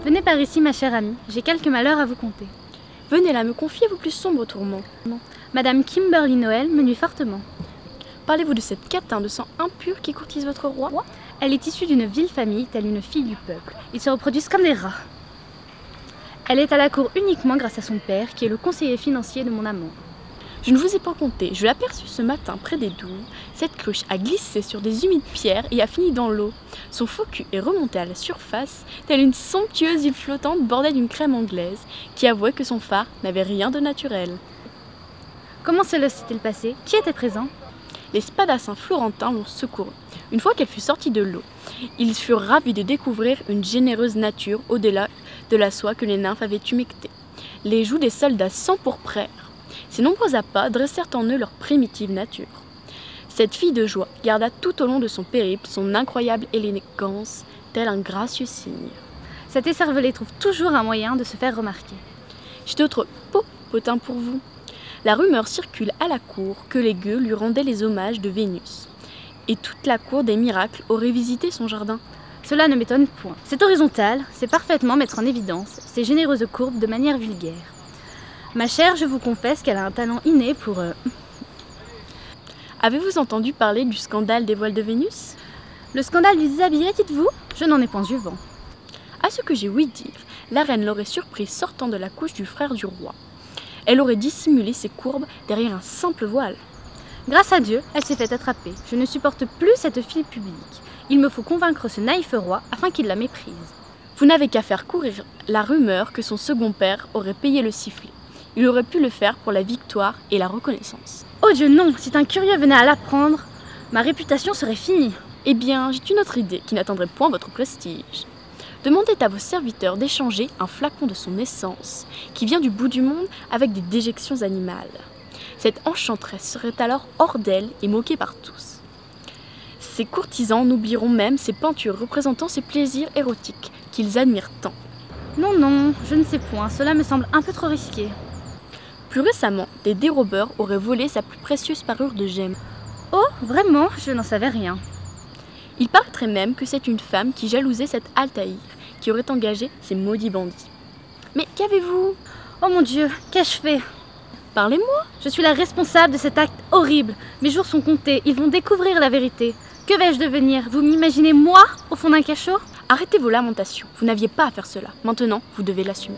Venez par ici, ma chère amie, j'ai quelques malheurs à vous conter. Venez là me confier vos plus sombres tourments. Madame Kimberly Noël me nuit fortement. Parlez-vous de cette catin de sang impur qui courtise votre roi? Elle est issue d'une vile famille, telle une fille du peuple. Ils se reproduisent comme des rats. Elle est à la cour uniquement grâce à son père, qui est le conseiller financier de mon amant. Je ne vous ai pas compté, je l'aperçus ce matin près des douves. Cette cruche a glissé sur des humides pierres et a fini dans l'eau. Son faux cul est remonté à la surface, telle une somptueuse île flottante bordée d'une crème anglaise, qui avouait que son phare n'avait rien de naturel. Comment cela s'est-il passé? Qui était présent? Les spadassins florentins l'ont secourue. Une fois qu'elle fut sortie de l'eau, ils furent ravis de découvrir une généreuse nature au-delà de la soie que les nymphes avaient humectée. Les joues des soldats s'empourprèrent. Ces nombreux appâts dressèrent en eux leur primitive nature. Cette fille de joie garda tout au long de son périple son incroyable élégance, tel un gracieux cygne. Cet écervelé trouve toujours un moyen de se faire remarquer. J'ai d'autres potins pour vous. La rumeur circule à la cour que les gueux lui rendaient les hommages de Vénus. Et toute la cour des miracles aurait visité son jardin. Cela ne m'étonne point. C'est horizontal, c'est parfaitement mettre en évidence ces généreuses courbes de manière vulgaire. Ma chère, je vous confesse qu'elle a un talent inné pour... Avez-vous entendu parler du scandale des voiles de Vénus? Le scandale du déshabillé, dites-vous? Je n'en ai point eu vent. À ce que j'ai ouï dire, la reine l'aurait surprise sortant de la couche du frère du roi. Elle aurait dissimulé ses courbes derrière un simple voile. Grâce à Dieu, elle s'est fait attraper. Je ne supporte plus cette fille publique. Il me faut convaincre ce naïf roi afin qu'il la méprise. Vous n'avez qu'à faire courir la rumeur que son second père aurait payé le sifflet. Il aurait pu le faire pour la victoire et la reconnaissance. Oh Dieu non, si un curieux venait à l'apprendre, ma réputation serait finie. Eh bien, j'ai une autre idée qui n'atteindrait point votre prestige. Demandez à vos serviteurs d'échanger un flacon de son essence, qui vient du bout du monde avec des déjections animales. Cette enchanteresse serait alors hors d'elle et moquée par tous. Ces courtisans n'oublieront même ces peintures représentant ces plaisirs érotiques qu'ils admirent tant. Non, je ne sais point, cela me semble un peu trop risqué. Plus récemment, des dérobeurs auraient volé sa plus précieuse parure de gemmes. Oh, vraiment? Je n'en savais rien. Il paraîtrait même que c'est une femme qui jalousait cette Altaïr, qui aurait engagé ces maudits bandits. Mais qu'avez-vous? Oh mon Dieu, qu'ai-je fait? Parlez-moi. Je suis la responsable de cet acte horrible. Mes jours sont comptés, ils vont découvrir la vérité. Que vais-je devenir? Vous m'imaginez moi, au fond d'un cachot? Arrêtez vos lamentations, vous n'aviez pas à faire cela. Maintenant, vous devez l'assumer.